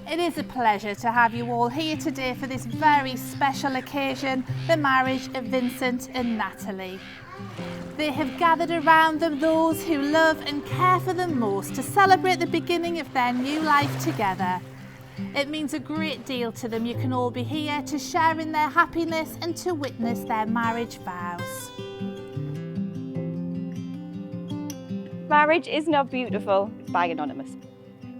It is a pleasure to have you all here today for this very special occasion, the marriage of Vincent and Natalie. They have gathered around them those who love and care for them most to celebrate the beginning of their new life together. It means a great deal to them you can all be here to share in their happiness and to witness their marriage vows. Marriage is not beautiful by Anonymous.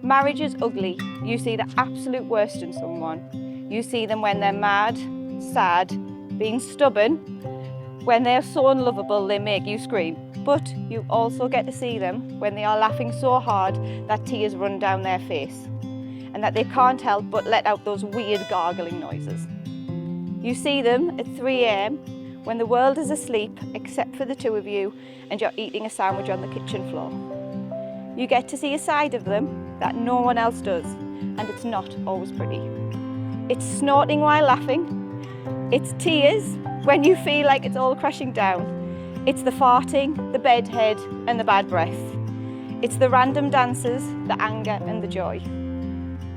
Marriage is ugly. You see the absolute worst in someone. You see them when they're mad, sad, being stubborn. When they're so unlovable, they make you scream. But you also get to see them when they are laughing so hard that tears run down their face and that they can't help but let out those weird gargling noises. You see them at 3 a.m. when the world is asleep except for the two of you and you're eating a sandwich on the kitchen floor. You get to see a side of them that no one else does, and it's not always pretty. It's snorting while laughing. It's tears when you feel like it's all crashing down. It's the farting, the bedhead, and the bad breath. It's the random dances, the anger, and the joy.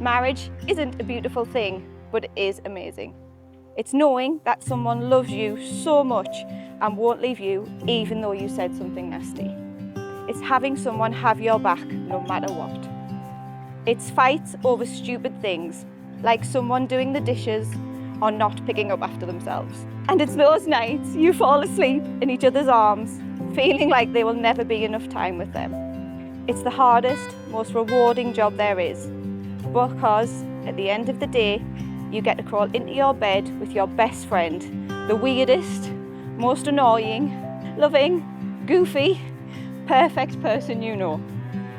Marriage isn't a beautiful thing, but it is amazing. It's knowing that someone loves you so much and won't leave you even though you said something nasty. It's having someone have your back no matter what. It's fights over stupid things, like someone doing the dishes or not picking up after themselves. And it's those nights you fall asleep in each other's arms, feeling like there will never be enough time with them. It's the hardest, most rewarding job there is, because at the end of the day, you get to crawl into your bed with your best friend, the weirdest, most annoying, loving, goofy, perfect person you know.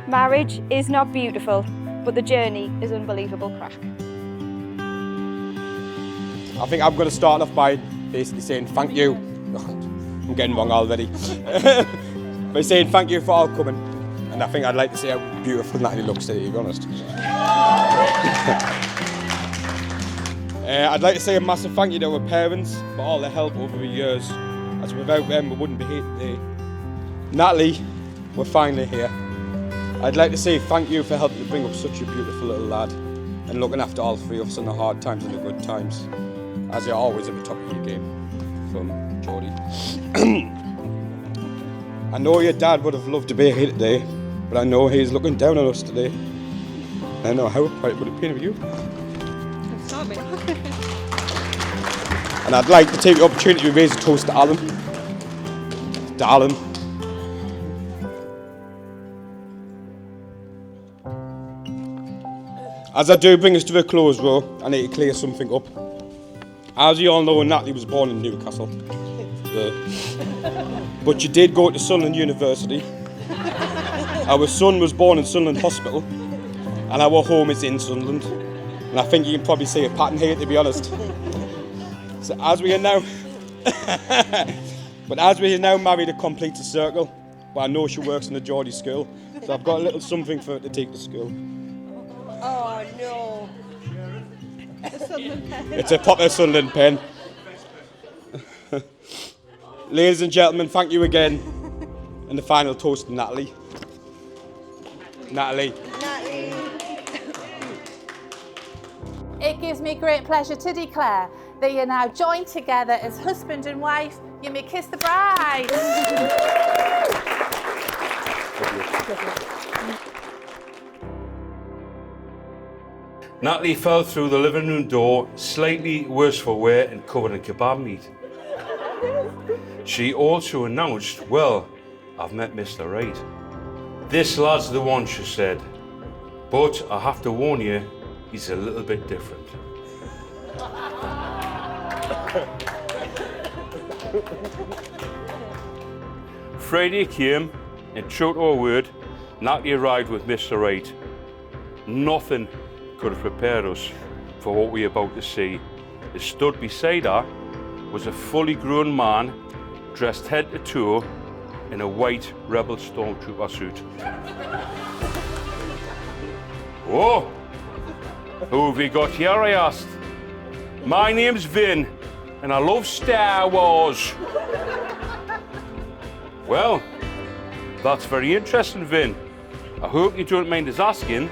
Marriage is not beautiful, but the journey is unbelievable crack. I think I'm going to start off by basically saying thank you. I'm getting wrong already. By saying thank you for all coming. And I think I'd like to say how beautiful Natalie looks today, to be honest. I'd like to say a massive thank you to our parents for all their help over the years, as without them we wouldn't be here today. Natalie, we're finally here. I'd like to say thank you for helping to bring up such a beautiful little lad and looking after all three of us in the hard times and the good times, as you're always at the top of your game. From Geordie. I know your dad would have loved to be here today, but I know he's looking down on us today. I know how proud it would have been of you. And I'd like to take the opportunity to raise a toast to Alan. Darling. As I do bring us to a close, though, I need to clear something up. As you all know, Natalie was born in Newcastle. But she did go to Sunderland University. Our son was born in Sunderland Hospital, and our home is in Sunderland. And I think you can probably see a pattern here, to be honest. So as we are now, married to complete a circle, but I know she works in the Geordie school, so I've got a little something for her to take to school. Oh no! A Sunderland pen. It's a proper Sunderland pen. Ladies and gentlemen, thank you again. And the final toast to Natalie. Natalie. Natalie. It gives me great pleasure to declare that you're now joined together as husband and wife. You may kiss the bride. Natalie fell through the living room door, slightly worse for wear and covered in kebab meat. She also announced, "Well, I've met Mr. Right. This lad's the one," she said. "But I have to warn you, he's a little bit different." Friday came, and true to her word, Natalie arrived with Mr. Right. Nothing could have prepared us for what we were about to see. As stood beside her was a fully grown man, dressed head to toe in a white rebel stormtrooper suit. "Whoa, who have we got here?" I asked. "My name's Vin, and I love Star Wars." "Well, that's very interesting, Vin. I hope you don't mind us asking.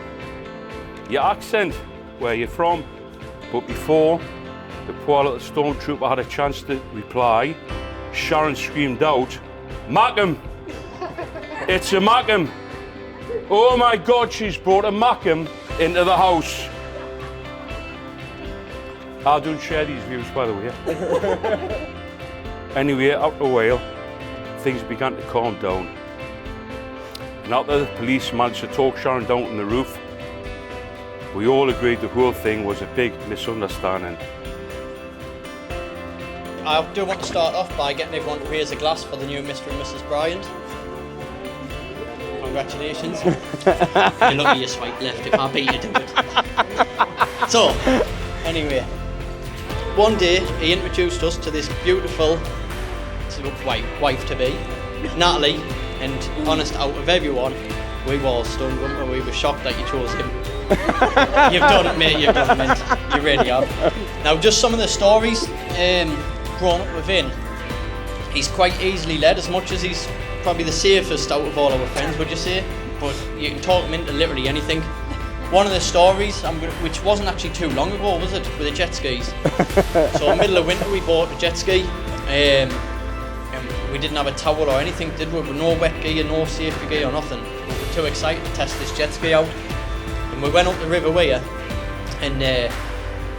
Your accent where you're from. But before the poor little stormtrooper had a chance to reply, Sharon screamed out, "Mackem! It's a Mackem! Oh my God, she's brought a Mackem into the house." I don't share these views, by the way. Anyway, after a while, things began to calm down. And after the police managed to talk Sharon down on the roof, we all agreed the whole thing was a big misunderstanding. I do want to start off by getting everyone to raise a glass for the new Mr. and Mrs. Bryant. Congratulations. You're lucky you swipe left if I beat you to it. So, anyway, one day he introduced us to this beautiful wife-to-be, Natalie, and honest, out of everyone, we were all stunned, weren't we? We were shocked that you chose him. You've done it, mate, you've done it. You really have. Now, just some of the stories, growing up with Vin, he's quite easily led, as much as he's probably the safest out of all our friends, would you say? But you can talk him into literally anything. One of the stories, which wasn't actually too long ago, was it, with the jet skis? So in the middle of winter we bought a jet ski, and we didn't have a towel or anything, did we? With no wet gear, no safety gear or nothing. We were too excited to test this jet ski out. And we went up the River Weir, and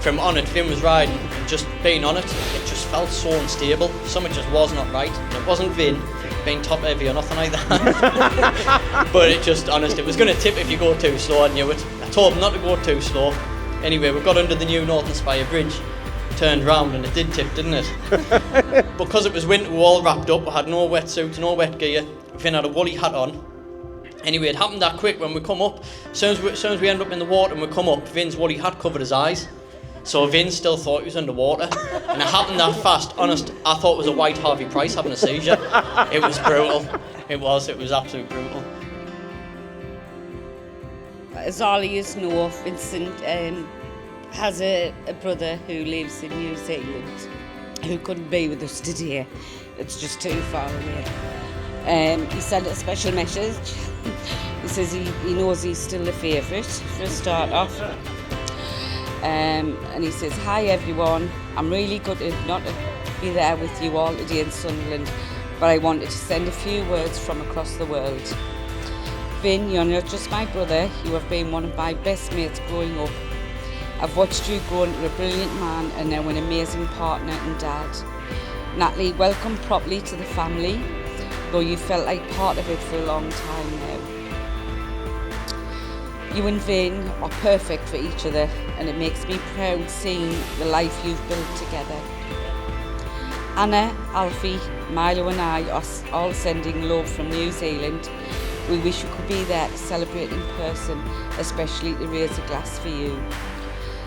from on it, Vin was riding, and just being on it, it just felt so unstable. Something just was not right. And it wasn't Vin being top heavy or nothing like that. But it just, honest, it was going to tip if you go too slow, I knew it. I told him not to go too slow. Anyway, we got under the new Northern Spire Bridge, turned round, and it did tip, didn't it? Because it was winter, we were all wrapped up, we had no wetsuits, no wet gear. Vin had a woolly hat on. Anyway, it happened that quick when we come up. As soon as we end up in the water and we come up, Vin's woolly hat covered his eyes. So Vin still thought he was underwater. And it happened that fast. Honest, I thought it was a white Harvey Price having a seizure. It was brutal. It was absolutely brutal. As all you know, Vincent has a brother who lives in New Zealand who couldn't be with us today. It's just too far away. He sent a special message. He says he knows he's still the favourite for a start off. And he says, "Hi everyone, I'm really gutted not to be there with you all today in Sunderland, but I wanted to send a few words from across the world. Vin, you're not just my brother, you have been one of my best mates growing up. I've watched you grow into a brilliant man and now an amazing partner and dad. Natalie, welcome properly to the family, though you felt like part of it for a long time now. You and Vin are perfect for each other, and it makes me proud seeing the life you've built together. Anna, Alfie, Milo and I are all sending love from New Zealand. We wish we could be there to celebrate in person, especially to raise a glass for you.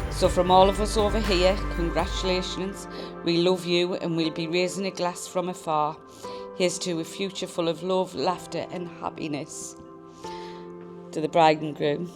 So from all of us over here, congratulations. We love you and we'll be raising a glass from afar. Here's to a future full of love, laughter and happiness." To the bride and groom.